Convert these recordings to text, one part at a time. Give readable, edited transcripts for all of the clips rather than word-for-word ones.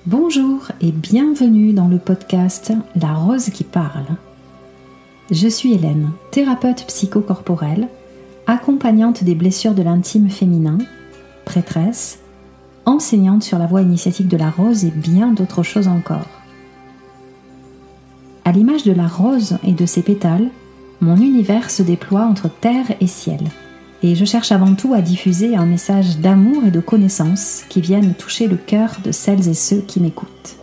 Bonjour et bienvenue dans le podcast La Rose qui parle. Je suis Hélène, thérapeute psychocorporelle, accompagnante des blessures de l'intime féminin, prêtresse, enseignante sur la voie initiatique de la rose et bien d'autres choses encore. À l'image de la rose et de ses pétales, mon univers se déploie entre terre et ciel. Et je cherche avant tout à diffuser un message d'amour et de connaissance qui viennent toucher le cœur de celles et ceux qui m'écoutent.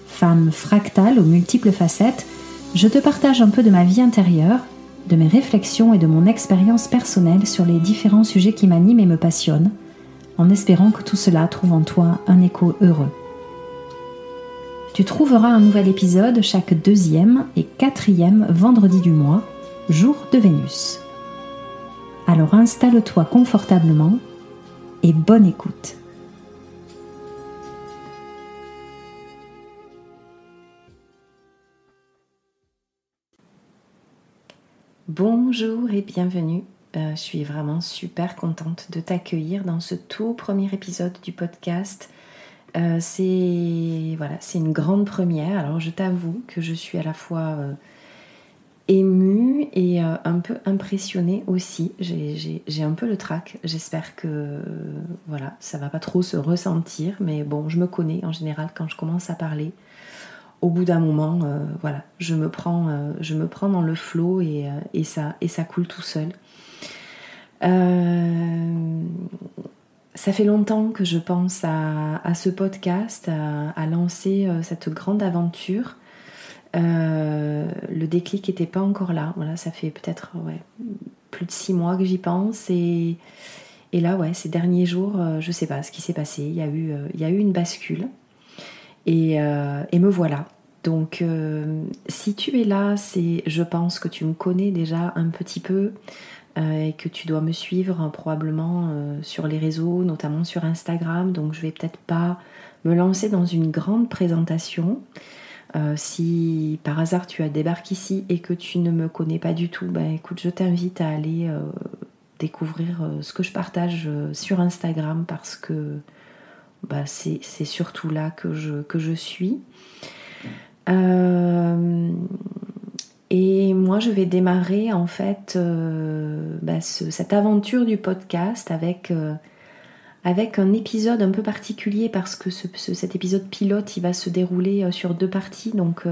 Femme fractale aux multiples facettes, je te partage un peu de ma vie intérieure, de mes réflexions et de mon expérience personnelle sur les différents sujets qui m'animent et me passionnent, en espérant que tout cela trouve en toi un écho heureux. Tu trouveras un nouvel épisode chaque 2e et 4e vendredi du mois, jour de Vénus. Alors installe-toi confortablement et bonne écoute. Bonjour et bienvenue. Je suis vraiment super contente de t'accueillir dans ce tout premier épisode du podcast. C'est une grande première. Alors je t'avoue que je suis à la fois émue et un peu impressionnée aussi. J'ai un peu le trac. J'espère que ça va pas trop se ressentir, mais bon, je me connais en général quand je commence à parler. Au bout d'un moment, je me prends dans le flow et ça coule tout seul. Ça fait longtemps que je pense à ce podcast, à lancer cette grande aventure. Le déclic n'était pas encore là. Voilà, ça fait peut-être plus de 6 mois que j'y pense et là ces derniers jours, je sais pas ce qui s'est passé. Il y a eu une bascule et me voilà. Donc si tu es là, je pense que tu me connais déjà un petit peu et que tu dois me suivre probablement sur les réseaux, notamment sur Instagram. Donc je vais peut-être pas me lancer dans une grande présentation. Si par hasard tu débarques ici et que tu ne me connais pas du tout, écoute, je t'invite à aller découvrir ce que je partage sur Instagram parce que c'est surtout là que je suis. Et moi je vais démarrer en fait cette aventure du podcast avec un épisode un peu particulier parce que cet épisode pilote il va se dérouler sur 2 parties. Donc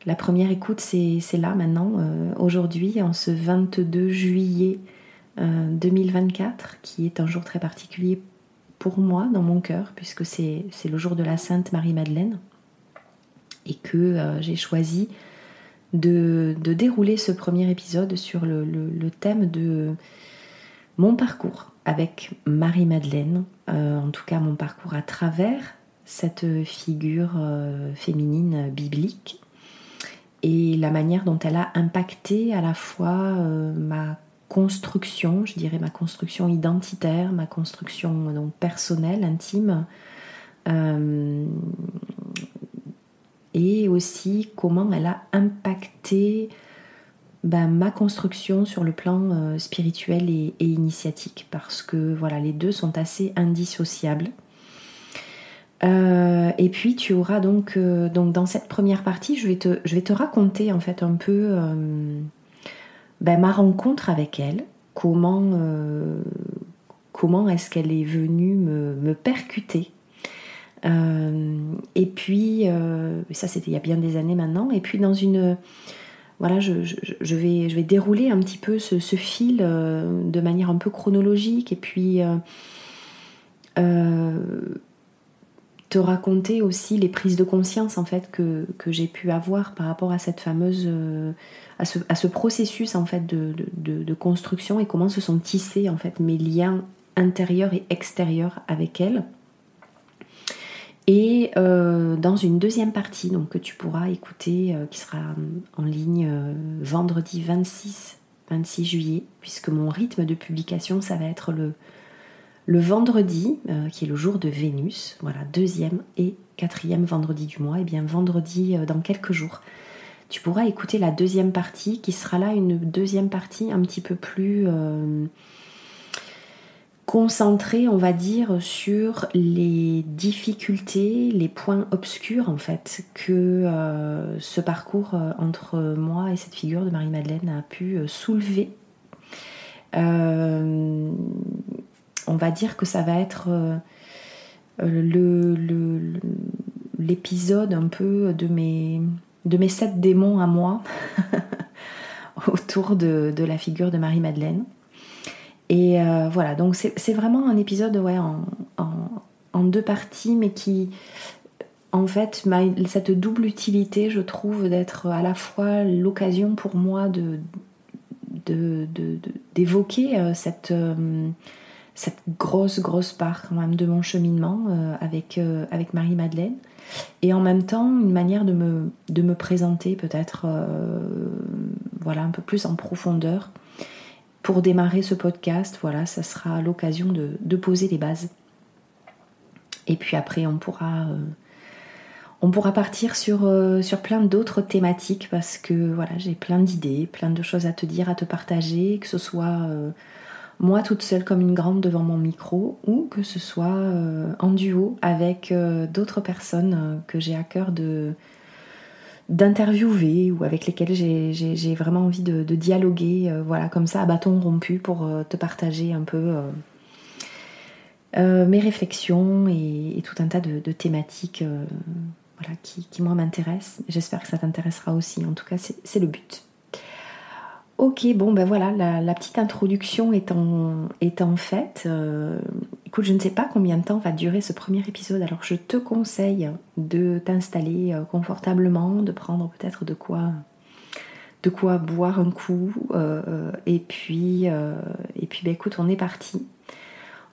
la première écoute c'est là maintenant, aujourd'hui en ce 22 juillet 2024 qui est un jour très particulier pour moi dans mon cœur puisque c'est le jour de la Sainte Marie-Madeleine et que j'ai choisi de dérouler ce premier épisode sur le thème de mon parcours avec Marie-Madeleine, en tout cas mon parcours à travers cette figure féminine biblique et la manière dont elle a impacté à la fois ma construction, je dirais ma construction identitaire, ma construction donc personnelle, intime, et aussi comment elle a impacté ma construction sur le plan spirituel et initiatique parce que les deux sont assez indissociables. Et puis tu auras donc dans cette première partie je vais te raconter en fait un peu ma rencontre avec elle, comment est-ce qu'elle est venue me percuter. Et puis ça c'était il y a bien des années maintenant, et puis dans une je vais dérouler un petit peu ce fil de manière un peu chronologique et puis te raconter aussi les prises de conscience en fait que j'ai pu avoir par rapport à cette fameuse à ce processus en fait de construction et comment se sont tissés en fait mes liens intérieurs et extérieurs avec elle. Et dans une deuxième partie donc, que tu pourras écouter, qui sera en ligne vendredi 26 juillet, puisque mon rythme de publication, ça va être le vendredi, qui est le jour de Vénus, 2e et 4e vendredi du mois, et bien vendredi dans quelques jours. Tu pourras écouter la deuxième partie, qui sera là une deuxième partie un petit peu plus concentrée, on va dire, sur les difficultés, les points obscurs en fait que ce parcours entre moi et cette figure de Marie-Madeleine a pu soulever. On va dire que ça va être l'épisode un peu de mes 7 démons à moi autour de la figure de Marie-Madeleine. Et voilà, donc c'est vraiment un épisode en 2 parties, mais qui, en fait, cette double utilité, je trouve, d'être à la fois l'occasion pour moi d'évoquer cette grosse part quand même de mon cheminement avec Marie-Madeleine, et en même temps une manière de me présenter peut-être un peu plus en profondeur. Pour démarrer ce podcast, voilà, ça sera l'occasion de poser les bases. Et puis après, on pourra partir sur plein d'autres thématiques, parce que voilà, j'ai plein d'idées, plein de choses à te dire, à te partager, que ce soit moi toute seule comme une grande devant mon micro, ou que ce soit en duo avec d'autres personnes que j'ai à cœur d'interviewer, ou avec lesquelles j'ai vraiment envie de dialoguer, voilà, comme ça, à bâton rompu, pour te partager un peu mes réflexions et tout un tas de thématiques voilà, qui moi m'intéressent. J'espère que ça t'intéressera aussi, en tout cas c'est le but. Ok, bon ben voilà, la petite introduction étant faite, écoute, je ne sais pas combien de temps va durer ce premier épisode, alors je te conseille de t'installer confortablement, de prendre peut-être de quoi boire un coup, et puis ben écoute, on est parti.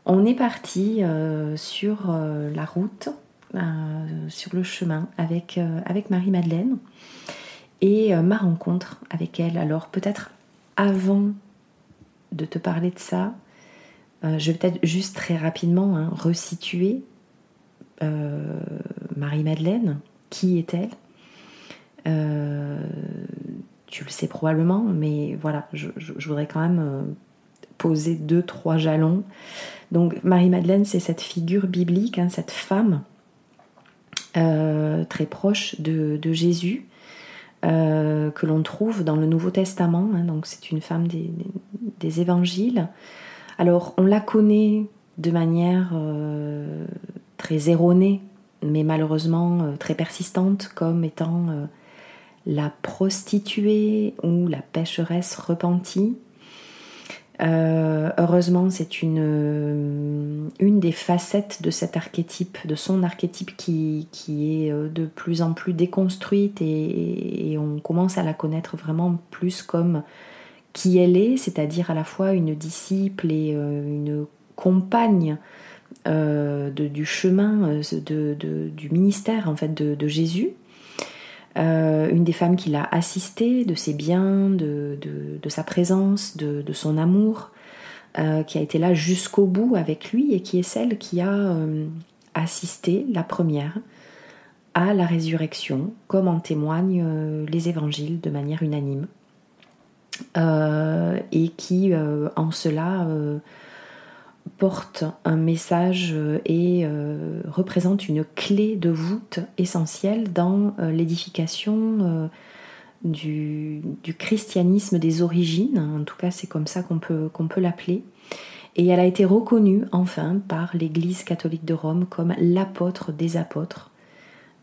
On est parti sur la route, sur le chemin avec Marie-Madeleine, et ma rencontre avec elle. Alors peut-être avant de te parler de ça, je vais peut-être juste très rapidement resituer Marie-Madeleine. Qui est-elle ? Tu le sais probablement, mais voilà, je voudrais quand même poser 2-3 jalons. Donc Marie-Madeleine, c'est cette figure biblique, cette femme très proche de Jésus, que l'on trouve dans le Nouveau Testament, donc c'est une femme des évangiles. Alors on la connaît de manière très erronée, mais malheureusement très persistante, comme étant la prostituée ou la pécheresse repentie. Heureusement, c'est une des facettes de cet archétype, de son archétype, qui est de plus en plus déconstruite, et on commence à la connaître vraiment plus comme qui elle est, c'est-à-dire à la fois une disciple et une compagne du chemin, du ministère en fait de Jésus. Une des femmes qui l'a assisté, de ses biens, de sa présence, de son amour, qui a été là jusqu'au bout avec lui, et qui est celle qui a assisté, la première, à la résurrection, comme en témoignent les évangiles de manière unanime, et qui en cela porte un message et représente une clé de voûte essentielle dans l'édification du christianisme des origines. En tout cas, c'est comme ça qu'on peut l'appeler. Et elle a été reconnue enfin par l'Église catholique de Rome comme l'apôtre des apôtres.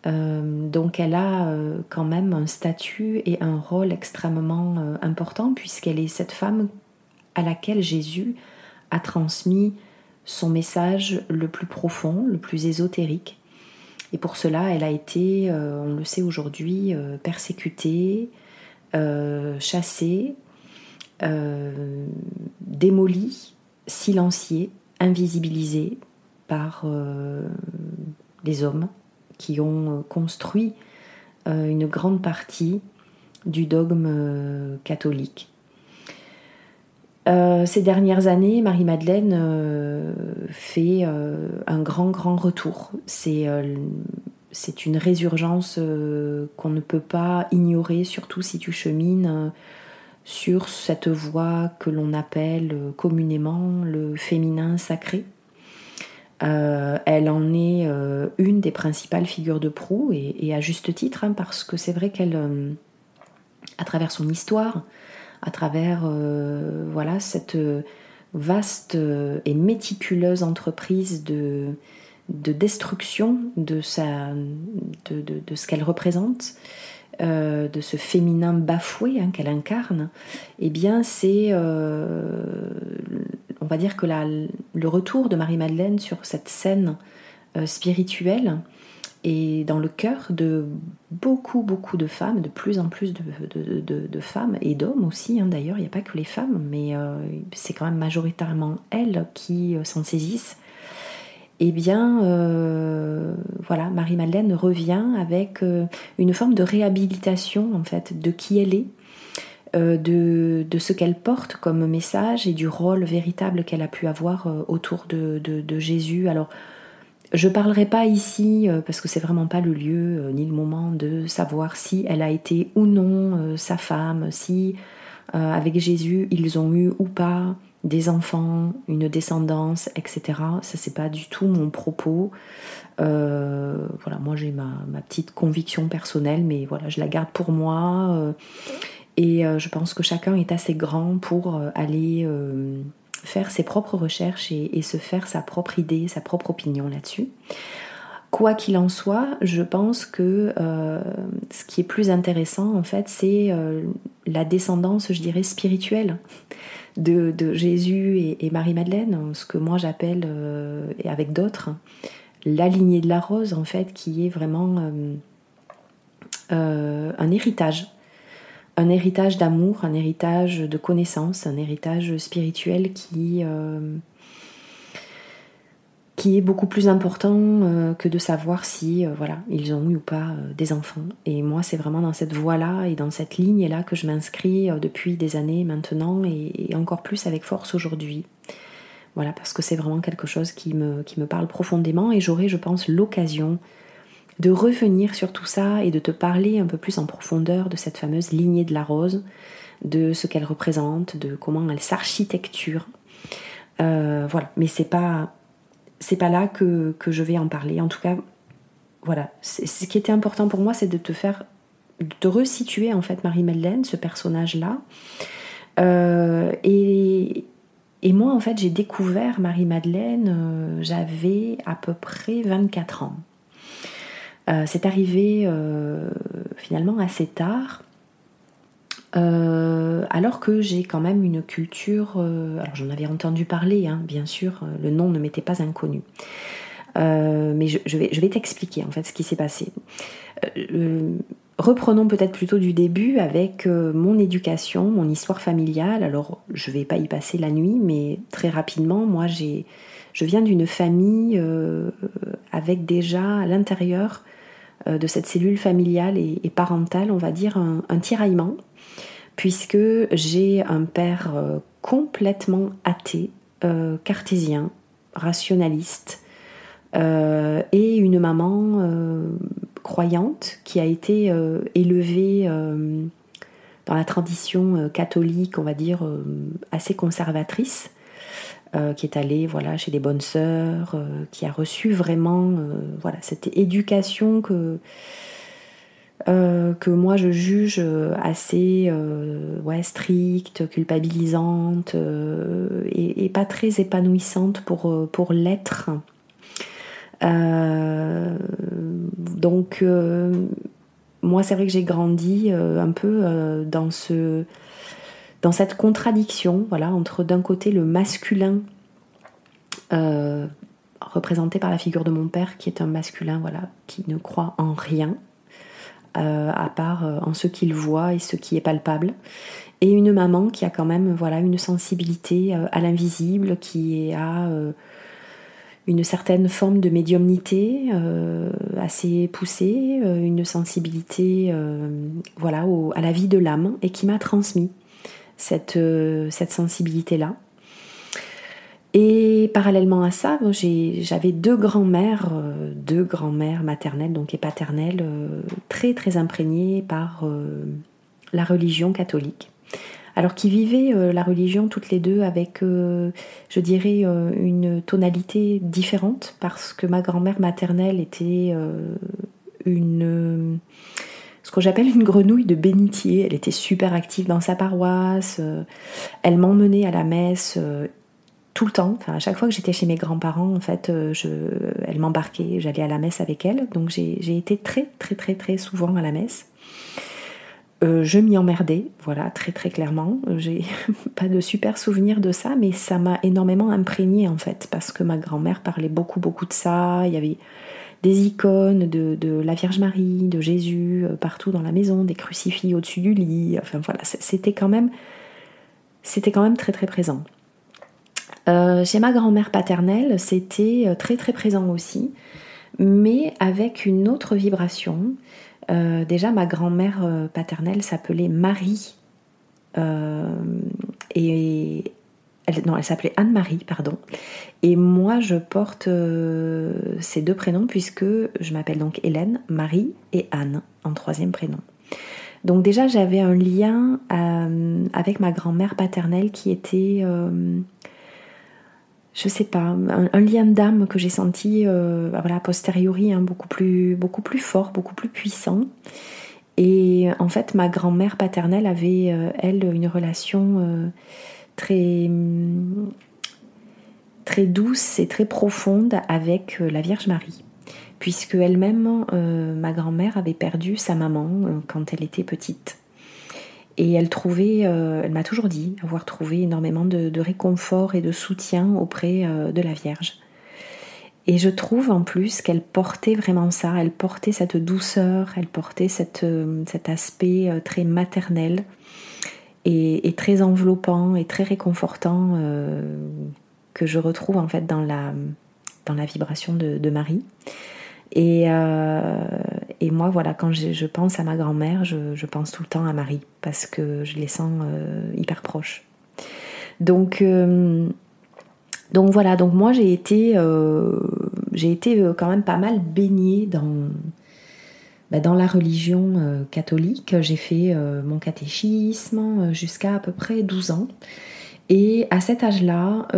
Donc elle a quand même un statut et un rôle extrêmement important, puisqu'elle est cette femme à laquelle Jésus a transmis son message le plus profond, le plus ésotérique. Et pour cela, elle a été, on le sait aujourd'hui, persécutée, chassée, démolie, silenciée, invisibilisée par les hommes qui ont construit une grande partie du dogme catholique. Ces dernières années, Marie-Madeleine fait un grand retour. C'est une résurgence qu'on ne peut pas ignorer, surtout si tu chemines sur cette voie que l'on appelle communément le féminin sacré. Elle en est une des principales figures de proue, et à juste titre, hein, parce que c'est vrai qu'elle, à travers son histoire, à travers cette vaste et méticuleuse entreprise de destruction de ce qu'elle représente, de ce féminin bafoué, hein, qu'elle incarne, eh bien c'est, on va dire que le retour de Marie-Madeleine sur cette scène spirituelle et dans le cœur de beaucoup de femmes, de plus en plus de femmes et d'hommes aussi, hein, d'ailleurs, il n'y a pas que les femmes, mais c'est quand même majoritairement elles qui s'en saisissent. Eh bien, Marie-Madeleine revient avec une forme de réhabilitation, en fait, de qui elle est, de ce qu'elle porte comme message et du rôle véritable qu'elle a pu avoir autour de Jésus. Alors, je parlerai pas ici, parce que c'est vraiment pas le lieu ni le moment de savoir si elle a été ou non sa femme, si avec Jésus ils ont eu ou pas des enfants, une descendance, etc. Ça c'est pas du tout mon propos. Moi j'ai ma petite conviction personnelle, mais voilà, je la garde pour moi. Et je pense que chacun est assez grand pour aller faire ses propres recherches et se faire sa propre idée, sa propre opinion là-dessus. Quoi qu'il en soit, je pense que ce qui est plus intéressant, en fait, c'est la descendance, je dirais, spirituelle de Jésus et Marie-Madeleine, ce que moi j'appelle, et avec d'autres, la lignée de la rose, en fait, qui est vraiment un héritage. Un héritage d'amour, un héritage de connaissance, un héritage spirituel qui est beaucoup plus important que de savoir si ils ont eu ou pas des enfants. Et moi, c'est vraiment dans cette voie-là et dans cette ligne-là que je m'inscris depuis des années maintenant, et encore plus avec force aujourd'hui. Voilà, parce que c'est vraiment quelque chose qui me parle profondément, et j'aurai, je pense, l'occasion de revenir sur tout ça et de te parler un peu plus en profondeur de cette fameuse lignée de la rose, de ce qu'elle représente, de comment elle s'architecture. Mais c'est pas là que je vais en parler. En tout cas, voilà, ce qui était important pour moi, c'est de te resituer en fait Marie-Madeleine, ce personnage-là. Et moi, en fait, j'ai découvert Marie-Madeleine, j'avais à peu près 24 ans. C'est arrivé finalement assez tard, alors que j'ai quand même une culture, alors j'en avais entendu parler, hein, bien sûr, le nom ne m'était pas inconnu, mais je vais t'expliquer en fait ce qui s'est passé. Reprenons peut-être plutôt du début avec mon éducation, mon histoire familiale. Alors je vais pas y passer la nuit, mais très rapidement, moi je viens d'une famille avec déjà à l'intérieur de cette cellule familiale et parentale, on va dire, un tiraillement, puisque j'ai un père complètement athée, cartésien, rationaliste, et une maman croyante qui a été élevée dans la tradition catholique, on va dire, assez conservatrice, qui est allée chez les bonnes sœurs, qui a reçu vraiment cette éducation que moi je juge assez stricte, culpabilisante, et pas très épanouissante pour l'être. Donc moi c'est vrai que j'ai grandi un peu dans cette contradiction, entre d'un côté le masculin représenté par la figure de mon père, qui est un masculin qui ne croit en rien à part en ce qu'il voit et ce qui est palpable, et une maman qui a quand même une sensibilité à l'invisible, qui a une certaine forme de médiumnité assez poussée, une sensibilité à la vie de l'âme, et qui m'a transmis cette sensibilité-là. Et parallèlement à ça, j'avais deux grands-mères maternelles donc et paternelles, très très imprégnées par la religion catholique. alors qui vivaient la religion toutes les deux avec, je dirais, une tonalité différente, parce que ma grand-mère maternelle était ce que j'appelle une grenouille de bénitier. Elle était super active dans sa paroisse, elle m'emmenait à la messe tout le temps. Enfin, à chaque fois que j'étais chez mes grands-parents, en fait, elle m'embarquait, j'allais à la messe avec elle. Donc j'ai été très très très très souvent à la messe. Je m'y emmerdais, voilà, très très clairement. J'ai pas de super souvenirs de ça, mais ça m'a énormément imprégnée en fait, parce que ma grand-mère parlait beaucoup beaucoup de ça. Il y avait des icônes de la Vierge Marie, de Jésus partout dans la maison, des crucifix au-dessus du lit. Enfin voilà, c'était quand même très très présent. Chez ma grand-mère paternelle, c'était très très présent aussi, mais avec une autre vibration. Déjà, ma grand-mère paternelle s'appelait Marie, et elle s'appelait Anne-Marie, pardon. Et moi, je porte ces deux prénoms puisque je m'appelle donc Hélène, Marie et Anne en troisième prénom. Donc déjà, j'avais un lien avec ma grand-mère paternelle qui était, je sais pas, un lien d'âme que j'ai senti voilà, a posteriori, hein, beaucoup plus fort, beaucoup plus puissant. Et en fait, ma grand-mère paternelle avait, elle, une relation très, très douce et très profonde avec la Vierge Marie, puisque elle-même, ma grand-mère avait perdu sa maman quand elle était petite. Et elle m'a toujours dit avoir trouvé énormément de réconfort et de soutien auprès de la Vierge. Et je trouve en plus qu'elle portait vraiment ça, elle portait cette douceur, elle portait cet aspect très maternel et très enveloppant et très réconfortant que je retrouve en fait dans la vibration de Marie. Et moi, voilà, quand je pense à ma grand-mère, je pense tout le temps à Marie, parce que je les sens hyper proches. Donc voilà, donc moi j'ai été quand même pas mal baignée dans la religion catholique. J'ai fait mon catéchisme jusqu'à à peu près 12 ans. Et à cet âge-là,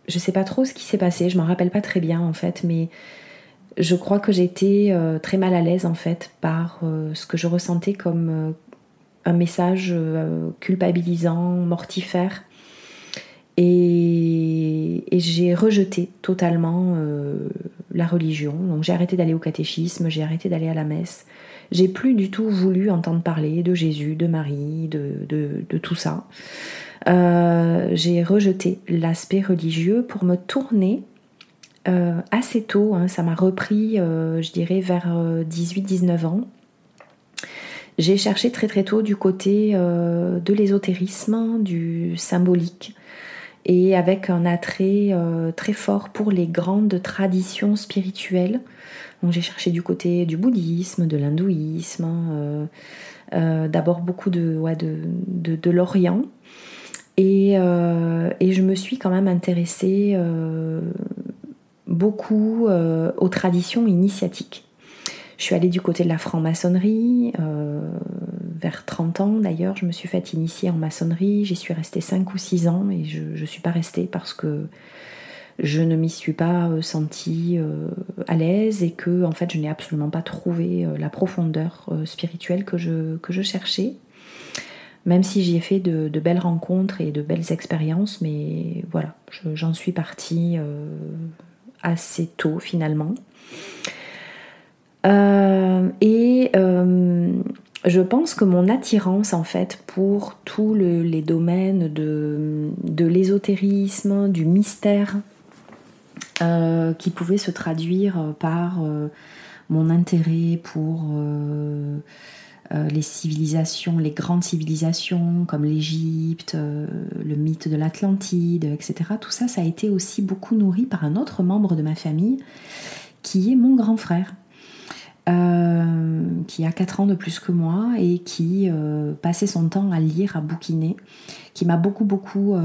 je sais pas trop ce qui s'est passé, je m'en rappelle pas très bien en fait, mais je crois que j'étais très mal à l'aise en fait par ce que je ressentais comme un message culpabilisant, mortifère. Et j'ai rejeté totalement la religion. Donc j'ai arrêté d'aller au catéchisme, j'ai arrêté d'aller à la messe. J'ai plus du tout voulu entendre parler de Jésus, de Marie, de tout ça. J'ai rejeté l'aspect religieux pour me tourner assez tôt, hein, ça m'a repris, je dirais, vers 18-19 ans. J'ai cherché très très tôt du côté de l'ésotérisme, du symbolique, et avec un attrait très fort pour les grandes traditions spirituelles. Donc j'ai cherché du côté du bouddhisme, de l'hindouisme, d'abord beaucoup de l'Orient. Et je me suis quand même intéressée beaucoup aux traditions initiatiques. Je suis allée du côté de la franc-maçonnerie, vers 30 ans d'ailleurs, je me suis fait initier en maçonnerie, j'y suis restée 5 ou 6 ans et je ne suis pas restée parce que je ne m'y suis pas sentie à l'aise et que en fait je n'ai absolument pas trouvé la profondeur spirituelle que je cherchais. Même si j'y ai fait de belles rencontres et de belles expériences, mais voilà, j'en suis partie assez tôt finalement. Je pense que mon attirance en fait pour tous les domaines de l'ésotérisme, du mystère, qui pouvait se traduire par mon intérêt pour les civilisations, les grandes civilisations comme l'Égypte, le mythe de l'Atlantide, etc. Tout ça, ça a été aussi beaucoup nourri par un autre membre de ma famille qui est mon grand frère. Qui a 4 ans de plus que moi et qui passait son temps à lire, à bouquiner, qui m'a beaucoup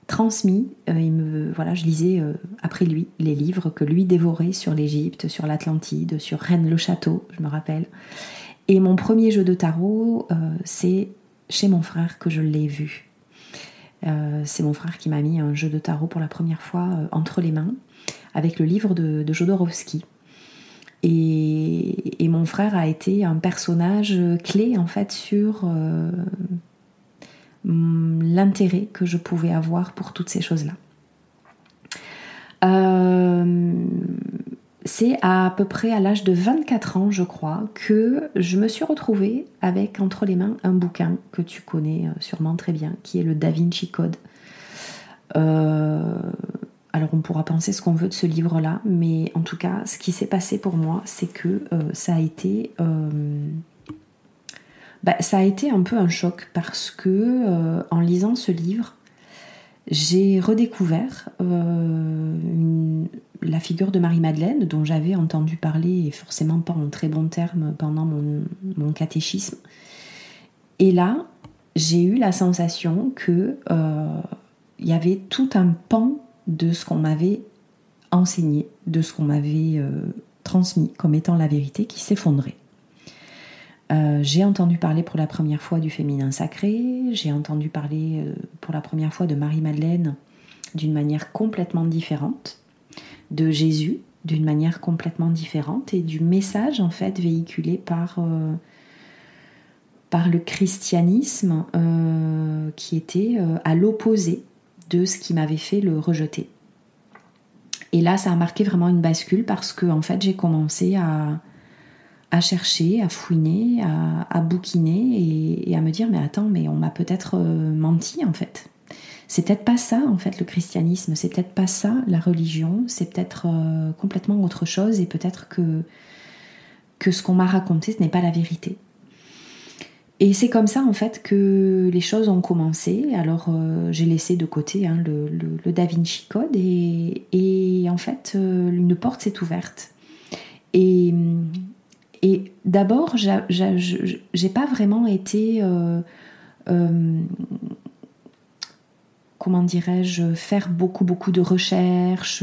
transmis. Je lisais après lui les livres que lui dévorait sur l'Égypte, sur l'Atlantide, sur Rennes le Château, je me rappelle. Et mon premier jeu de tarot, c'est chez mon frère que je l'ai vu. C'est mon frère qui m'a mis un jeu de tarot pour la première fois entre les mains avec le livre de Jodorowsky. Et mon frère a été un personnage clé en fait sur l'intérêt que je pouvais avoir pour toutes ces choses-là. C'est à peu près à l'âge de 24 ans, je crois, que je me suis retrouvée avec entre les mains un bouquin que tu connais sûrement très bien, qui est le Da Vinci Code. Alors on pourra penser ce qu'on veut de ce livre-là, mais en tout cas, ce qui s'est passé pour moi, c'est que ça a été un peu un choc parce que en lisant ce livre, j'ai redécouvert la figure de Marie-Madeleine, dont j'avais entendu parler, et forcément pas en très bons termes, pendant mon catéchisme. Et là, j'ai eu la sensation que y avait tout un pan de ce qu'on m'avait enseigné, de ce qu'on m'avait transmis comme étant la vérité, qui s'effondrait. J'ai entendu parler pour la première fois du féminin sacré, j'ai entendu parler pour la première fois de Marie-Madeleine d'une manière complètement différente, de Jésus d'une manière complètement différente et du message en fait véhiculé par le christianisme qui était à l'opposé de ce qui m'avait fait le rejeter. Et là, ça a marqué vraiment une bascule parce que en fait, j'ai commencé à chercher, à fouiner, à bouquiner et à me dire mais attends, mais on m'a peut-être menti en fait. C'est peut-être pas ça en fait le christianisme, c'est peut-être pas ça la religion, c'est peut-être complètement autre chose et peut-être que ce qu'on m'a raconté ce n'est pas la vérité. Et c'est comme ça en fait que les choses ont commencé. Alors j'ai laissé de côté le Da Vinci Code et en fait une porte s'est ouverte. Et d'abord j'ai pas vraiment été comment dirais-je, faire beaucoup de recherches.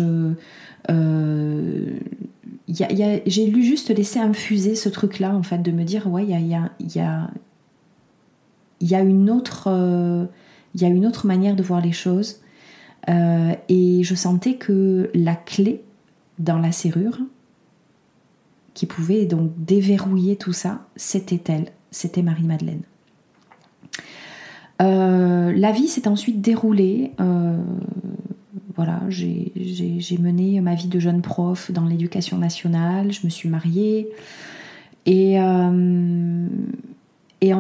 J'ai juste laissé infuser ce truc-là en fait, de me dire ouais il y a une autre manière de voir les choses et je sentais que la clé dans la serrure qui pouvait donc déverrouiller tout ça, c'était elle, c'était Marie-Madeleine. La vie s'est ensuite déroulée. Voilà, j'ai mené ma vie de jeune prof dans l'éducation nationale, je me suis mariée et en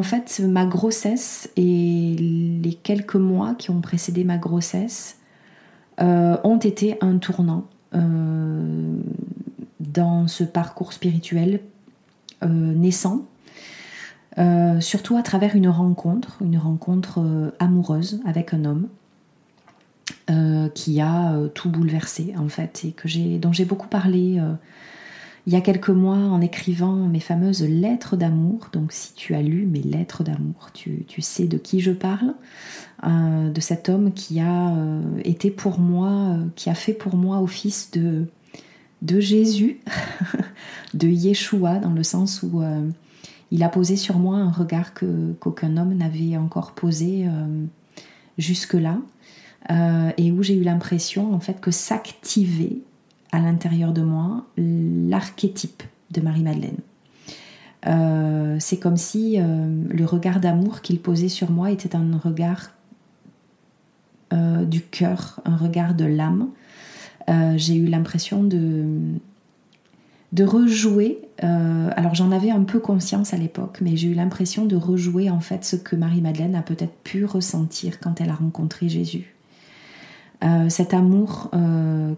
fait ma grossesse et les quelques mois qui ont précédé ma grossesse ont été un tournant dans ce parcours spirituel naissant, surtout à travers une rencontre amoureuse avec un homme qui a tout bouleversé en fait et dont j'ai beaucoup parlé il y a quelques mois en écrivant mes fameuses lettres d'amour. Donc si tu as lu mes lettres d'amour, tu sais de qui je parle, de cet homme qui a été pour moi, qui a fait pour moi office de Jésus, de Yeshua, dans le sens où il a posé sur moi un regard qu'aucun homme n'avait encore posé jusque-là, et où j'ai eu l'impression en fait que s'activait à l'intérieur de moi l'archétype de Marie-Madeleine. C'est comme si le regard d'amour qu'il posait sur moi était un regard du cœur, un regard de l'âme. J'ai eu l'impression de rejouer, alors j'en avais un peu conscience à l'époque, mais j'ai eu l'impression de rejouer en fait ce que Marie-Madeleine a peut-être pu ressentir quand elle a rencontré Jésus. Cet amour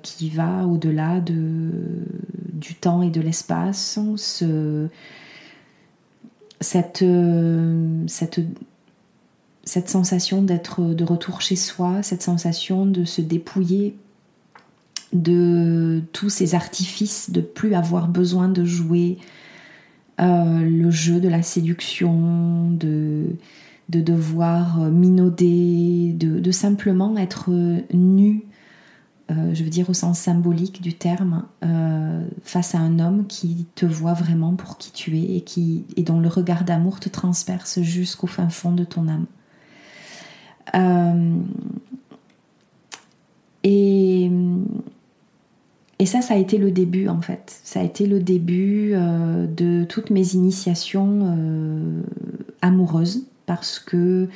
qui va au-delà du temps et de l'espace, cette sensation d'être de retour chez soi, cette sensation de se dépouiller de tous ces artifices, de plus avoir besoin de jouer le jeu de la séduction, de devoir minauder, de simplement être nu je veux dire au sens symbolique du terme, face à un homme qui te voit vraiment pour qui tu es et dont le regard d'amour te transperce jusqu'au fin fond de ton âme. Et ça a été le début en fait. Ça a été le début de toutes mes initiations amoureuses, parce que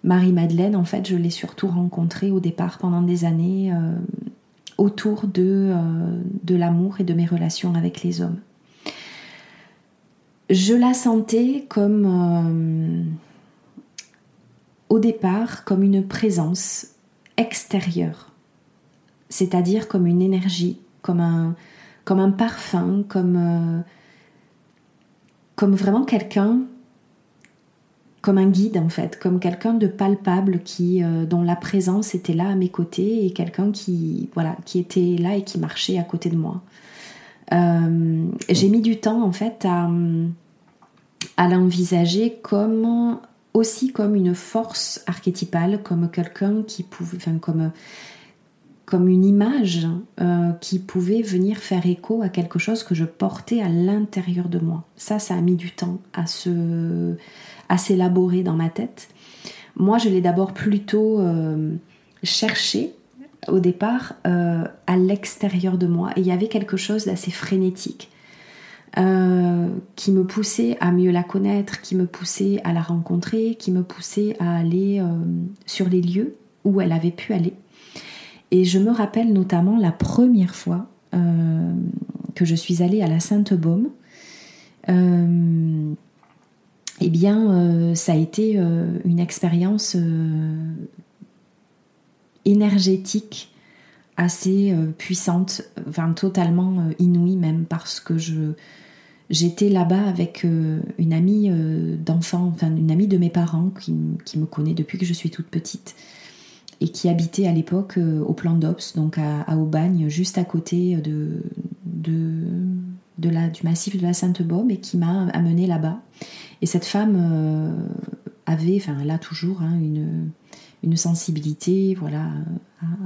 Marie-Madeleine, en fait, je l'ai surtout rencontrée au départ pendant des années autour de l'amour et de mes relations avec les hommes. Je la sentais comme, au départ, comme une présence extérieure, c'est-à-dire comme une énergie, comme un parfum, comme vraiment quelqu'un, comme un guide en fait, comme quelqu'un de palpable dont la présence était là à mes côtés, et quelqu'un qui était là et qui marchait à côté de moi. J'ai mis du temps en fait à l'envisager aussi comme une force archétypale, comme quelqu'un qui pouvait, comme une image qui pouvait venir faire écho à quelque chose que je portais à l'intérieur de moi. Ça a mis du temps à s'élaborer dans ma tête. Moi, je l'ai d'abord plutôt cherché au départ à l'extérieur de moi. Et il y avait quelque chose d'assez frénétique qui me poussait à mieux la connaître, qui me poussait à la rencontrer, qui me poussait à aller sur les lieux où elle avait pu aller. Et je me rappelle notamment la première fois que je suis allée à la Sainte-Baume. Ça a été une expérience énergétique assez puissante, totalement inouïe même, parce que j'étais là-bas avec une amie d'enfant, une amie de mes parents qui me connaît depuis que je suis toute petite et qui habitait à l'époque au Plan d'Ops, donc à Aubagne, juste à côté du massif de la Sainte-Baume, et qui m'a amenée là-bas. Et cette femme elle a toujours une sensibilité,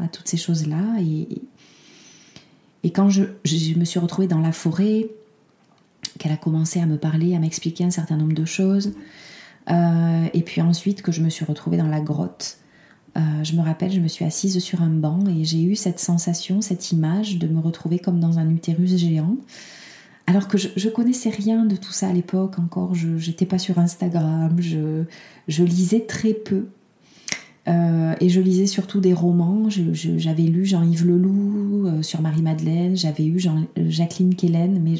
à toutes ces choses-là. Et quand je me suis retrouvée dans la forêt, qu'elle a commencé à me parler, à m'expliquer un certain nombre de choses, et puis ensuite que je me suis retrouvée dans la grotte, je me rappelle, je me suis assise sur un banc et j'ai eu cette sensation, cette image de me retrouver comme dans un utérus géant. Alors que je connaissais rien de tout ça à l'époque encore, je n'étais pas sur Instagram, je lisais très peu. Et je lisais surtout des romans. J'avais lu Jean-Yves Leloup sur Marie-Madeleine, j'avais eu Jacqueline Kellen, mais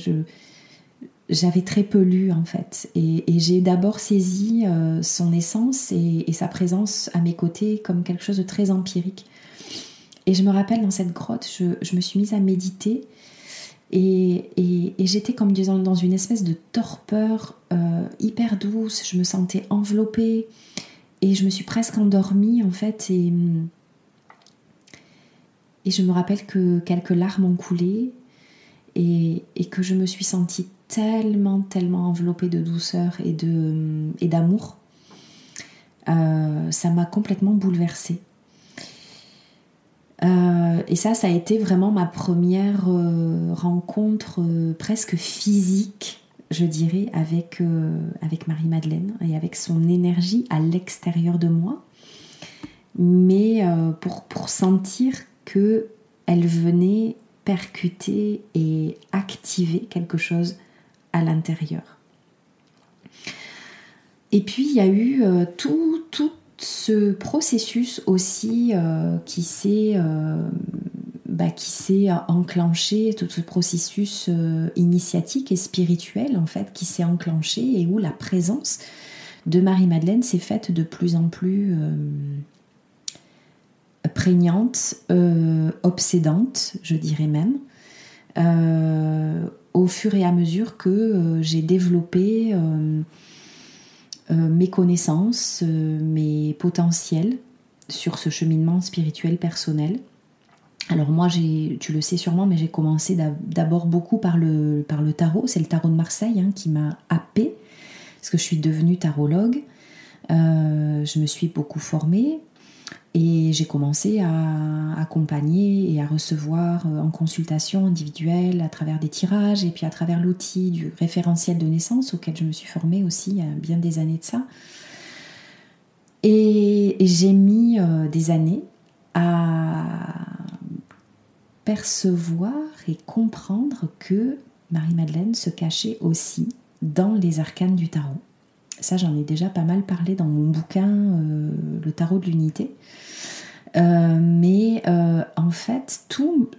j'avais très peu lu en fait. Et j'ai d'abord saisi son essence et sa présence à mes côtés comme quelque chose de très empirique. Et je me rappelle, dans cette grotte, je me suis mise à méditer. Et j'étais comme dans une espèce de torpeur hyper douce. Je me sentais enveloppée et je me suis presque endormie en fait. Et je me rappelle que quelques larmes ont coulé et que je me suis sentie tellement enveloppée de douceur et d'amour. Ça m'a complètement bouleversée. Et ça a été vraiment ma première rencontre presque physique, je dirais, avec Marie-Madeleine et avec son énergie à l'extérieur de moi, mais pour sentir qu'elle venait percuter et activer quelque chose à l'intérieur. Et puis il y a eu tout ce processus aussi qui s'est enclenché, tout ce processus initiatique et spirituel en fait qui s'est enclenché, et où la présence de Marie-Madeleine s'est faite de plus en plus prégnante, obsédante, je dirais même, au fur et à mesure que j'ai développé mes connaissances, mes potentiels sur ce cheminement spirituel personnel. Alors moi, tu le sais sûrement, mais j'ai commencé d'abord beaucoup par le tarot. C'est le tarot de Marseille qui m'a happée, parce que je suis devenue tarologue. Je me suis beaucoup formée. Et j'ai commencé à accompagner et à recevoir en consultation individuelle à travers des tirages et puis à travers l'outil du référentiel de naissance auquel je me suis formée aussi il y a bien des années de ça. Et j'ai mis des années à percevoir et comprendre que Marie-Madeleine se cachait aussi dans les arcanes du tarot. Ça, j'en ai déjà pas mal parlé dans mon bouquin Le tarot de l'unité. Mais en fait, tout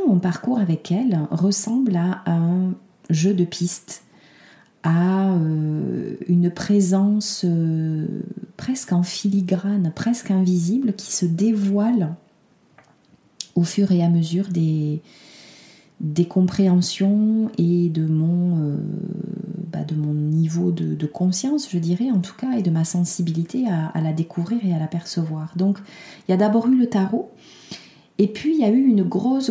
mon parcours avec elle ressemble à un jeu de pistes, à une présence presque en filigrane, presque invisible, qui se dévoile au fur et à mesure des compréhensions et de mon niveau de conscience, je dirais en tout cas, et de ma sensibilité à la découvrir et à la percevoir. Donc il y a d'abord eu le tarot, et puis il y a eu une grosse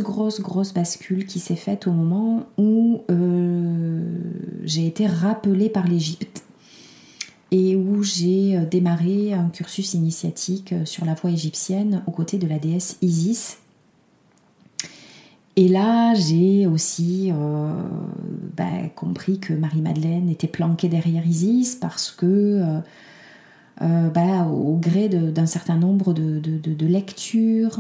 bascule qui s'est faite au moment où j'ai été rappelée par l'Égypte et où j'ai démarré un cursus initiatique sur la voie égyptienne aux côtés de la déesse Isis. Et là, j'ai aussi compris que Marie-Madeleine était planquée derrière Isis parce que, au gré d'un certain nombre de lectures,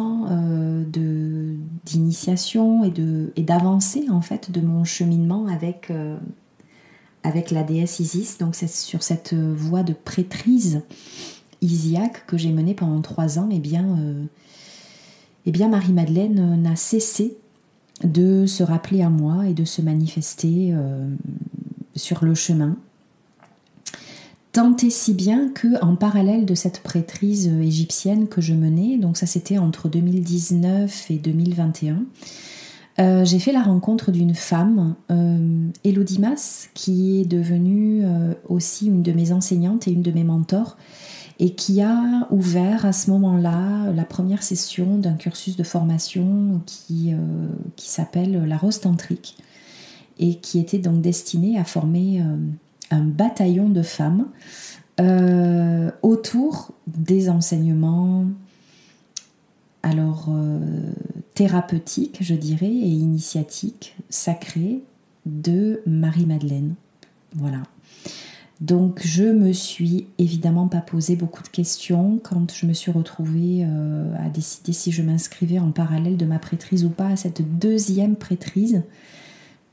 d'initiation et d'avancées en fait de mon cheminement avec la déesse Isis. Donc c'est sur cette voie de prêtrise isiaque que j'ai menée pendant 3 ans. Et bien Marie-Madeleine n'a cessé de se rappeler à moi et de se manifester sur le chemin. Tant et si bien qu'en parallèle de cette prêtrise égyptienne que je menais, donc ça c'était entre 2019 et 2021, j'ai fait la rencontre d'une femme, Elodie Mas, qui est devenue aussi une de mes enseignantes et une de mes mentors, et qui a ouvert à ce moment-là la première session d'un cursus de formation qui s'appelle la Rose Tantrique et qui était donc destiné à former un bataillon de femmes autour des enseignements thérapeutiques, je dirais, et initiatiques, sacrés de Marie-Madeleine. Voilà. Donc je me suis évidemment pas posé beaucoup de questions quand je me suis retrouvée à décider si je m'inscrivais en parallèle de ma prêtrise ou pas à cette deuxième prêtrise,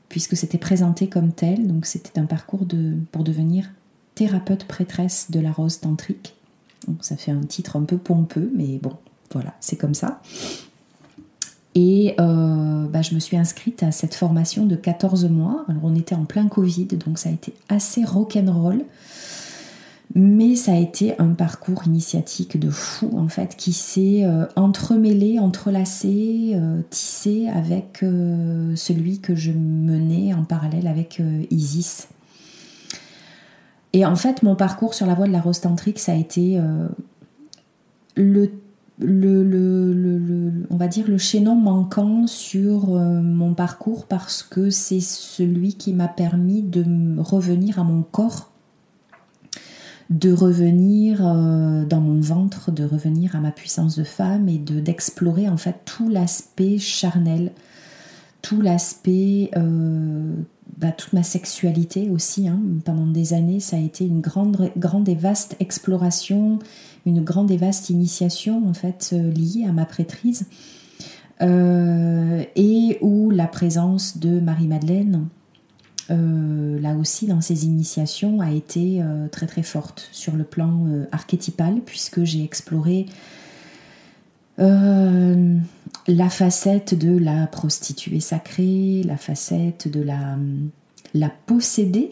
puisque c'était présenté comme tel. Donc c'était un parcours pour devenir thérapeute prêtresse de la Rose Tantrique. Donc ça fait un titre un peu pompeux, mais bon, voilà, c'est comme ça. Et je me suis inscrite à cette formation de 14 mois. Alors on était en plein Covid, donc ça a été assez rock'n'roll. Mais ça a été un parcours initiatique de fou, en fait, qui s'est entremêlé, entrelacé, tissé avec celui que je menais en parallèle avec Isis. Et en fait, mon parcours sur la voie de la Rose Tantrique, ça a été on va dire le chaînon manquant sur mon parcours, parce que c'est celui qui m'a permis de revenir à mon corps, de revenir dans mon ventre, de revenir à ma puissance de femme et d'explorer en fait tout l'aspect charnel, tout l'aspect, toute ma sexualité aussi. Pendant des années, ça a été une grande et vaste exploration, une grande et vaste initiation en fait liée à ma prêtrise, et où la présence de Marie-Madeleine, là aussi dans ces initiations, a été très très forte sur le plan archétypal, puisque j'ai exploré la facette de la prostituée sacrée, la facette de la possédée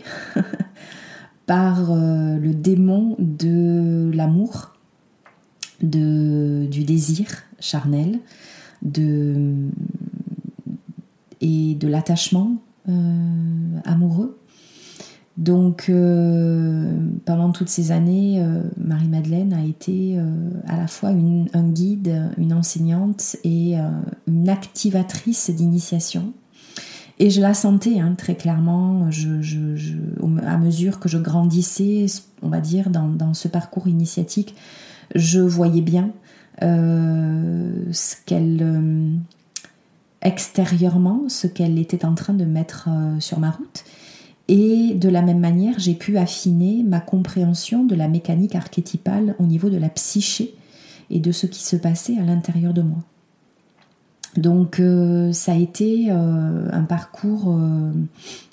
par le démon de l'amour, du désir charnel, et de l'attachement amoureux. Donc pendant toutes ces années, Marie-Madeleine a été à la fois un guide, une enseignante et une activatrice d'initiation. Et je la sentais très clairement, à mesure que je grandissais, on va dire, dans ce parcours initiatique, je voyais bien extérieurement, ce qu'elle était en train de mettre sur ma route. Et de la même manière, j'ai pu affiner ma compréhension de la mécanique archétypale au niveau de la psyché et de ce qui se passait à l'intérieur de moi. Donc ça a été un parcours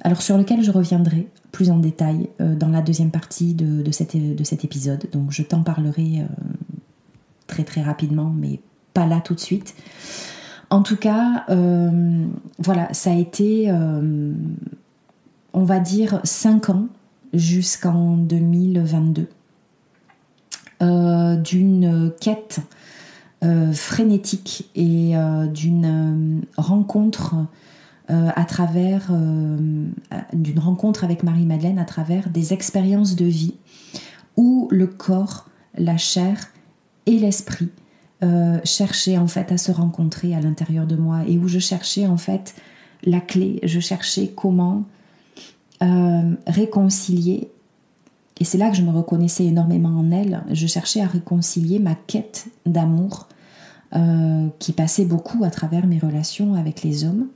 alors sur lequel je reviendrai plus en détail dans la deuxième partie de cet épisode. Donc je t'en parlerai très très rapidement, mais pas là tout de suite. En tout cas, voilà, ça a été, on va dire, 5 ans jusqu'en 2022 d'une quête frénétique et d'une rencontre d'une rencontre avec Marie-Madeleine à travers des expériences de vie où le corps, la chair et l'esprit cherchaient en fait à se rencontrer à l'intérieur de moi, et où je cherchais en fait la clé, je cherchais comment réconcilier. Et c'est là que je me reconnaissais énormément en elle. Je cherchais à réconcilier ma quête d'amour qui passait beaucoup à travers mes relations avec les hommes,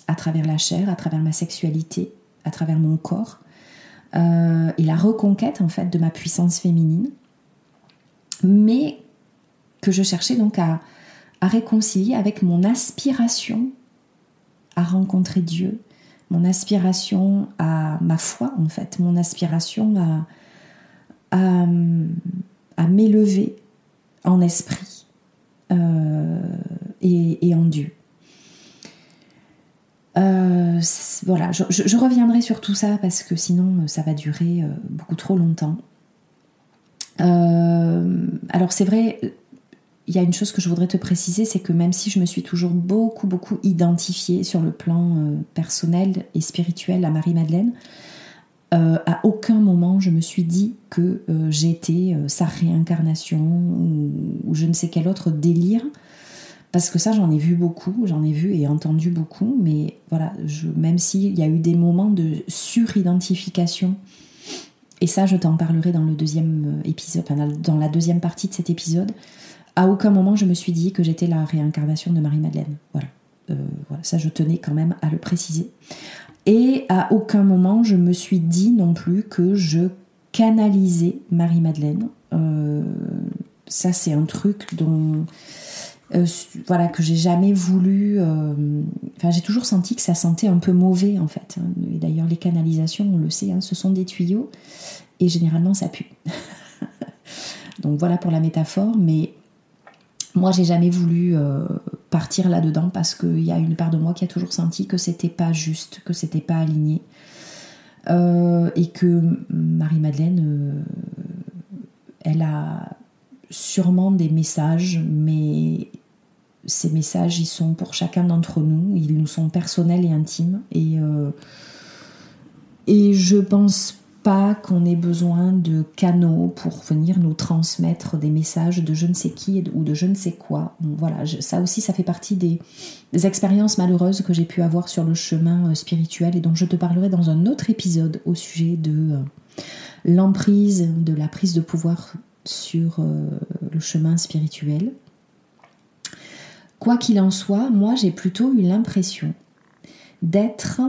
à travers la chair, à travers ma sexualité, à travers mon corps, et la reconquête en fait de ma puissance féminine, mais que je cherchais donc à réconcilier avec mon aspiration à rencontrer Dieu, mon aspiration à ma foi en fait, mon aspiration à m'élever en esprit et en Dieu. Voilà, je reviendrai sur tout ça parce que sinon ça va durer beaucoup trop longtemps. Alors c'est vrai, il y a une chose que je voudrais te préciser, c'est que même si je me suis toujours beaucoup identifiée sur le plan personnel et spirituel à Marie-Madeleine, à aucun moment je me suis dit que j'étais sa réincarnation ou je ne sais quel autre délire, parce que ça j'en ai vu et entendu beaucoup, mais voilà, même s'il y a eu des moments de suridentification, et ça je t'en parlerai dans le deuxième épisode, enfin dans la deuxième partie de cet épisode, à aucun moment je me suis dit que j'étais la réincarnation de Marie-Madeleine. Voilà, ça je tenais quand même à le préciser. Et à aucun moment je me suis dit non plus que je canalisais Marie-Madeleine. Ça c'est un truc dont voilà, que j'ai jamais voulu. Enfin, j'ai toujours senti que ça sentait un peu mauvais en fait. Et d'ailleurs les canalisations, on le sait, ce sont des tuyaux et généralement ça pue. Donc voilà pour la métaphore, mais moi j'ai jamais voulu partir là-dedans parce qu'il y a une part de moi qui a toujours senti que c'était pas juste, que c'était pas aligné, et que Marie-Madeleine elle a sûrement des messages, mais ces messages ils sont pour chacun d'entre nous, ils nous sont personnels et intimes, et je pense pas qu'on ait besoin de canaux pour venir nous transmettre des messages de je ne sais qui ou de je ne sais quoi. Donc voilà, ça aussi ça fait partie des expériences malheureuses que j'ai pu avoir sur le chemin spirituel, et dont je te parlerai dans un autre épisode au sujet de l'emprise, de la prise de pouvoir sur le chemin spirituel. Quoi qu'il en soit, moi j'ai plutôt eu l'impression d'être,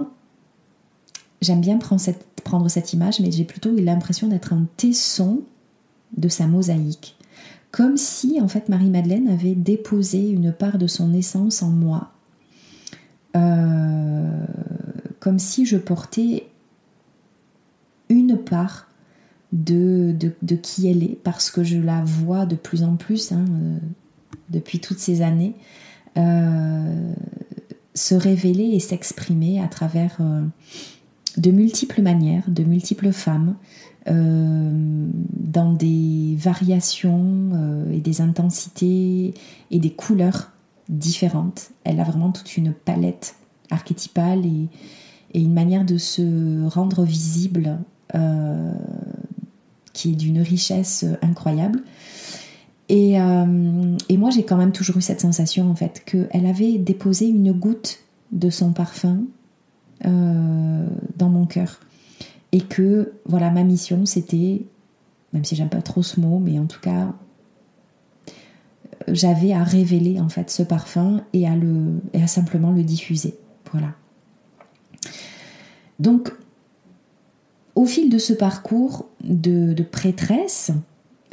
j'aime bien prendre cette image, mais j'ai plutôt eu l'impression d'être un tesson de sa mosaïque. Comme si, en fait, Marie-Madeleine avait déposé une part de son essence en moi. Comme si je portais une part de qui elle est, parce que je la vois de plus en plus, depuis toutes ces années, se révéler et s'exprimer à travers de multiples manières, de multiples femmes, dans des variations et des intensités et des couleurs différentes. Elle a vraiment toute une palette archétypale et une manière de se rendre visible qui est d'une richesse incroyable. Et moi j'ai quand même toujours eu cette sensation en fait qu'elle avait déposé une goutte de son parfum dans mon cœur, et que voilà, ma mission c'était, même si j'aime pas trop ce mot, mais en tout cas j'avais à révéler en fait ce parfum et à simplement le diffuser. Voilà. Donc, au fil de ce parcours de prêtresse,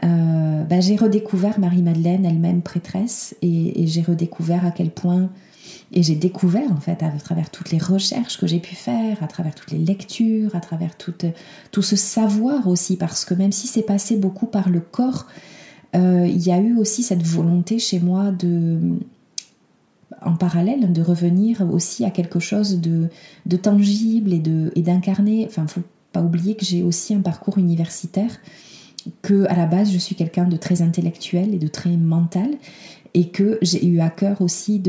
j'ai redécouvert Marie-Madeleine, elle-même prêtresse, et j'ai redécouvert à quel point, et j'ai découvert en fait à travers toutes les recherches que j'ai pu faire, à travers toutes les lectures, à travers tout ce savoir aussi, parce que même si c'est passé beaucoup par le corps, il y a eu aussi cette volonté chez moi en parallèle de revenir aussi à quelque chose de tangible et d'incarner. Enfin, faut pas oublier que j'ai aussi un parcours universitaire, que à la base je suis quelqu'un de très intellectuel et de très mental, et que j'ai eu à cœur aussi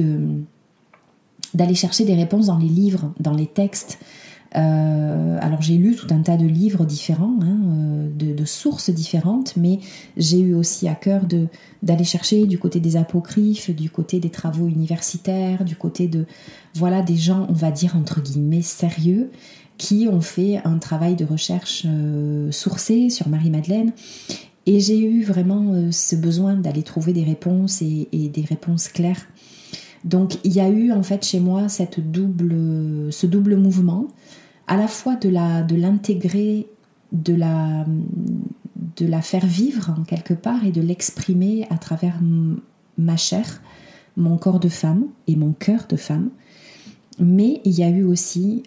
d'aller chercher des réponses dans les livres, dans les textes. Alors j'ai lu tout un tas de livres différents, de sources différentes, mais j'ai eu aussi à cœur d'aller chercher du côté des apocryphes, du côté des travaux universitaires, du côté des gens, on va dire entre guillemets, sérieux, qui ont fait un travail de recherche sourcé sur Marie-Madeleine. Et j'ai eu vraiment ce besoin d'aller trouver des réponses et des réponses claires. Donc il y a eu en fait chez moi ce double mouvement, à la fois de l'intégrer, de la faire vivre en quelque part et de l'exprimer à travers ma chair, mon corps de femme et mon cœur de femme. Mais il y a eu aussi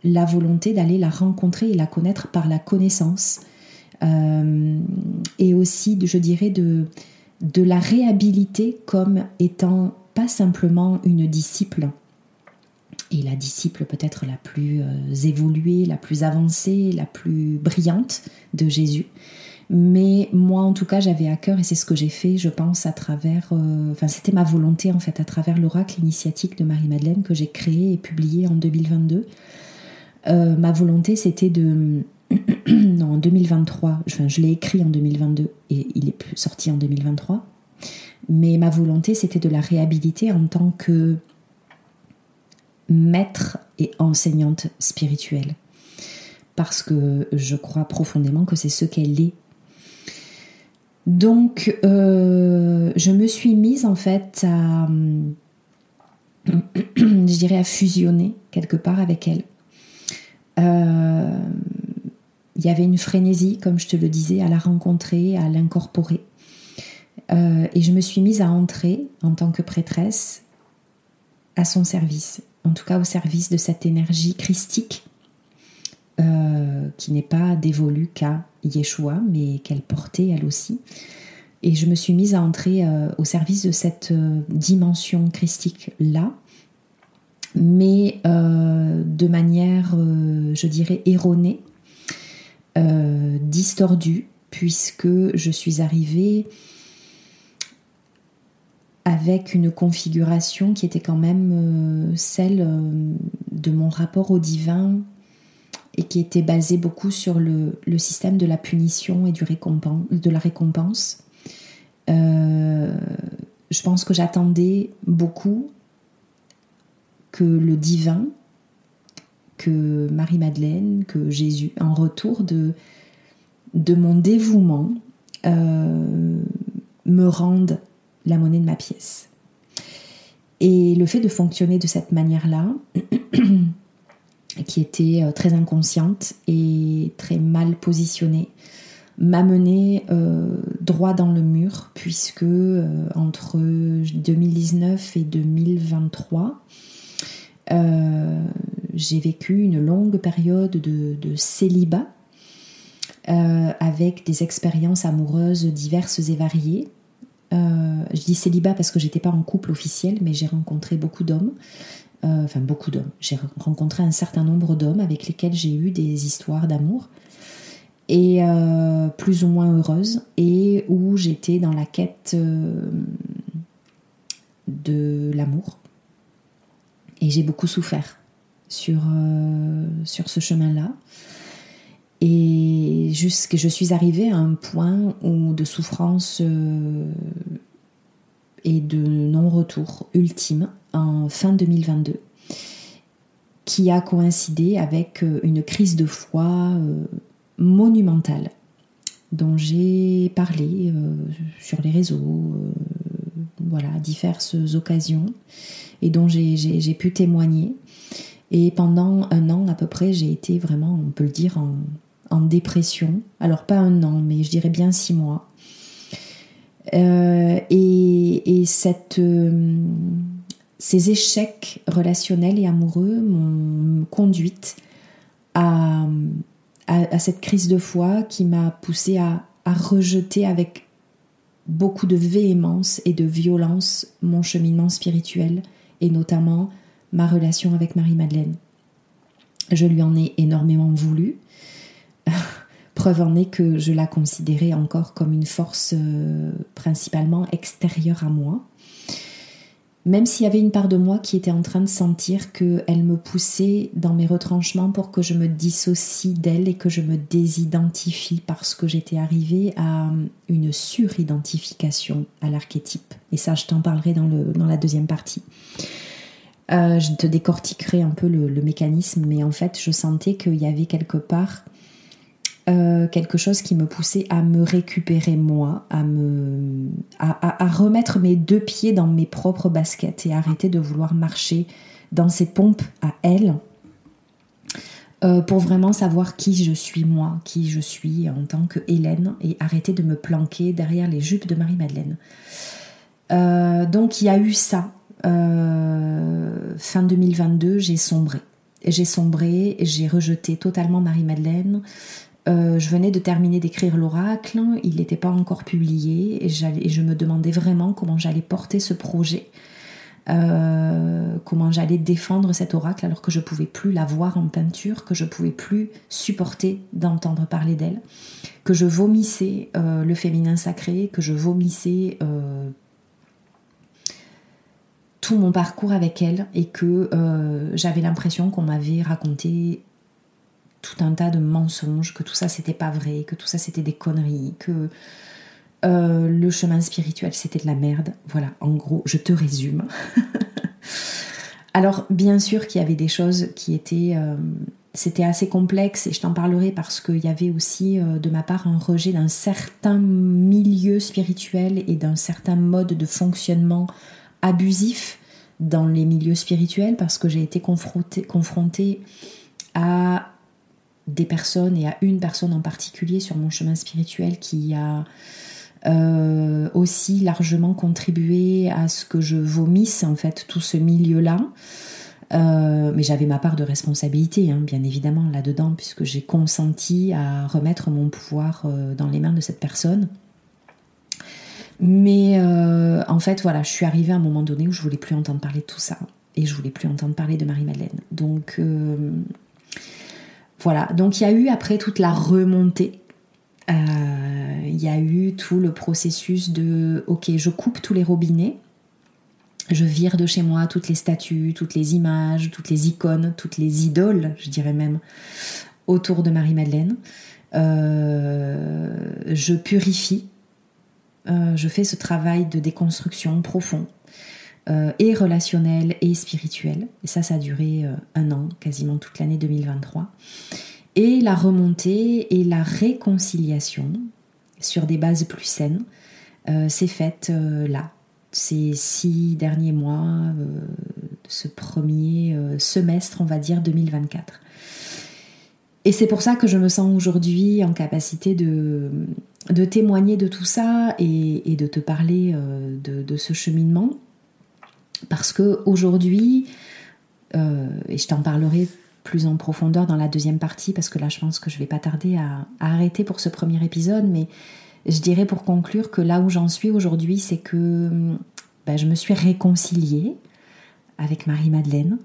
la volonté d'aller la rencontrer et la connaître par la connaissance. Et aussi, je dirais, de la réhabiliter comme étant pas simplement une disciple, et la disciple peut-être la plus évoluée, la plus avancée, la plus brillante de Jésus. Mais moi, en tout cas, j'avais à cœur, et c'est ce que j'ai fait, je pense, à travers... c'était ma volonté, en fait, à travers l'oracle initiatique de Marie-Madeleine que j'ai créé et publié en 2022. Ma volonté, c'était non, en 2023. Je l'ai écrit en 2022 et il est sorti en 2023. Mais ma volonté, c'était de la réhabiliter en tant que maître et enseignante spirituelle. Parce que je crois profondément que c'est ce qu'elle est. Donc, je me suis mise en fait à fusionner quelque part avec elle. Il y avait une frénésie, comme je te le disais, à la rencontrer, à l'incorporer. Et je me suis mise à entrer en tant que prêtresse à son service, en tout cas au service de cette énergie christique qui n'est pas dévolue qu'à Yeshua, mais qu'elle portait elle aussi. Et je me suis mise à entrer au service de cette dimension christique-là, mais de manière, je dirais, erronée, distordue, puisque je suis arrivée avec une configuration qui était quand même celle de mon rapport au divin, et qui était basée beaucoup sur le système de la punition et de la récompense. Je pense que j'attendais beaucoup que le divin, que Marie-Madeleine, que Jésus, en retour de mon dévouement, me rende la monnaie de ma pièce. Et le fait de fonctionner de cette manière-là, qui était très inconsciente et très mal positionnée, m'a menée droit dans le mur, puisque entre 2019 et 2023, j'ai vécu une longue période de célibat, avec des expériences amoureuses diverses et variées. Je dis célibat parce que j'étais pas en couple officiel, mais j'ai rencontré beaucoup d'hommes. Beaucoup d'hommes. J'ai rencontré un certain nombre d'hommes avec lesquels j'ai eu des histoires d'amour, et plus ou moins heureuses, et où j'étais dans la quête de l'amour. Et j'ai beaucoup souffert sur ce chemin-là. Et jusque je suis arrivée à un point de souffrance et de non-retour ultime en fin 2022, qui a coïncidé avec une crise de foi monumentale dont j'ai parlé sur les réseaux, diverses occasions et dont j'ai pu témoigner. Et pendant 1 an à peu près, j'ai été vraiment, on peut le dire, en dépression. Alors pas 1 an, mais je dirais bien 6 mois. Et ces échecs relationnels et amoureux m'ont conduite à cette crise de foi qui m'a poussée à rejeter avec beaucoup de véhémence et de violence mon cheminement spirituel et notamment ma relation avec Marie-Madeleine. Je lui en ai énormément voulu. Preuve en est que je la considérais encore comme une force principalement extérieure à moi. Même s'il y avait une part de moi qui était en train de sentir qu'elle me poussait dans mes retranchements pour que je me dissocie d'elle et que je me désidentifie parce que j'étais arrivée à une suridentification à l'archétype. Et ça, je t'en parlerai dans la deuxième partie. Je te décortiquerai un peu le mécanisme, mais en fait, je sentais qu'il y avait quelque part quelque chose qui me poussait à me récupérer moi, à remettre mes 2 pieds dans mes propres baskets et arrêter de vouloir marcher dans ses pompes à elle pour vraiment savoir qui je suis moi, qui je suis en tant que Hélène et arrêter de me planquer derrière les jupes de Marie-Madeleine. Donc il y a eu ça. Fin 2022, j'ai sombré, j'ai rejeté totalement Marie-Madeleine. Je venais de terminer d'écrire l'oracle, il n'était pas encore publié et je me demandais vraiment comment j'allais porter ce projet, comment j'allais défendre cet oracle alors que je ne pouvais plus la voir en peinture, que je ne pouvais plus supporter d'entendre parler d'elle, que je vomissais le féminin sacré, que je vomissais tout mon parcours avec elle et que j'avais l'impression qu'on m'avait raconté tout un tas de mensonges, que tout ça c'était pas vrai, que tout ça c'était des conneries, que le chemin spirituel c'était de la merde. Voilà, en gros, je te résume. Alors bien sûr qu'il y avait des choses qui étaient... c'était assez complexe et je t'en parlerai parce qu'il y avait aussi de ma part un rejet d'un certain milieu spirituel et d'un certain mode de fonctionnement abusif dans les milieux spirituels parce que j'ai été confrontée à des personnes et à une personne en particulier sur mon chemin spirituel qui a aussi largement contribué à ce que je vomisse en fait tout ce milieu-là. Mais j'avais ma part de responsabilité, bien évidemment, là-dedans, puisque j'ai consenti à remettre mon pouvoir dans les mains de cette personne. Mais en fait, voilà, je suis arrivée à un moment donné où je voulais plus entendre parler de tout ça. Et je voulais plus entendre parler de Marie-Madeleine. Donc... voilà, donc il y a eu après toute la remontée, il y a eu tout le processus de ok, je coupe tous les robinets, je vire de chez moi toutes les statues, toutes les images, toutes les icônes, toutes les idoles, je dirais même, autour de Marie-Madeleine. Je purifie, je fais ce travail de déconstruction profond. Et relationnel et spirituel. Et ça a duré 1 an, quasiment toute l'année 2023. Et la remontée et la réconciliation sur des bases plus saines s'est faite là, ces 6 derniers mois, ce premier semestre, on va dire, 2024. Et c'est pour ça que je me sens aujourd'hui en capacité de témoigner de tout ça et de te parler de ce cheminement. Parce qu'aujourd'hui, et je t'en parlerai plus en profondeur dans la deuxième partie, parce que là je pense que je ne vais pas tarder à arrêter pour ce premier épisode, mais je dirais pour conclure que là où j'en suis aujourd'hui, c'est que je me suis réconciliée avec Marie-Madeleine.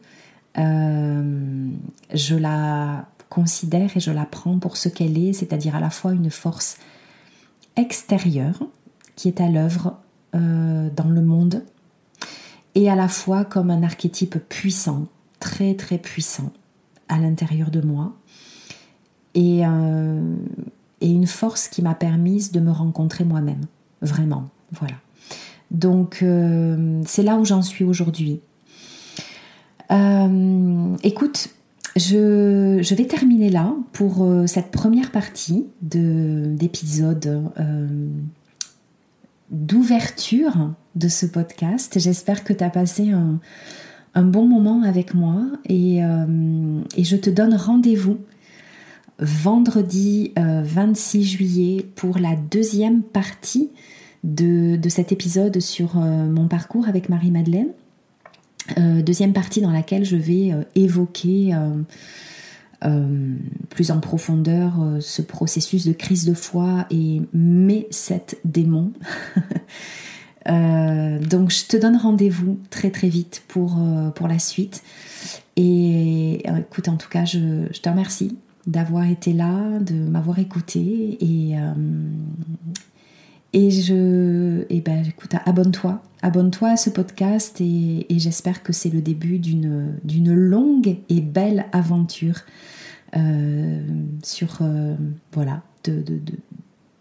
Je la considère et je la prends pour ce qu'elle est, c'est-à-dire à la fois une force extérieure qui est à l'œuvre dans le monde, et à la fois comme un archétype puissant, très très puissant à l'intérieur de moi, et une force qui m'a permise de me rencontrer moi-même, vraiment, voilà. Donc c'est là où j'en suis aujourd'hui. Écoute, je vais terminer là pour cette première partie d'épisode d'ouverture de ce podcast. J'espère que tu as passé un bon moment avec moi et je te donne rendez-vous vendredi 26 juillet pour la deuxième partie de cet épisode sur mon parcours avec Marie-Madeleine. Deuxième partie dans laquelle je vais évoquer plus en profondeur ce processus de crise de foi et mes 7 démons. Donc je te donne rendez-vous très très vite pour la suite. Et écoute, en tout cas, je te remercie d'avoir été là, de m'avoir écouté écoute, abonne-toi à ce podcast et j'espère que c'est le début d'une longue et belle aventure sur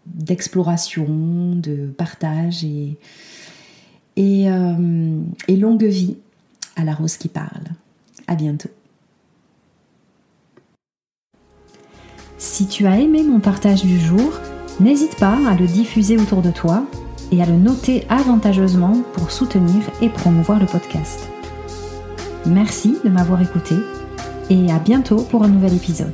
d'exploration, de partage et longue vie à la rose qui parle. À bientôt. Si tu as aimé mon partage du jour, n'hésite pas à le diffuser autour de toi et à le noter avantageusement pour soutenir et promouvoir le podcast. Merci de m'avoir écouté et à bientôt pour un nouvel épisode.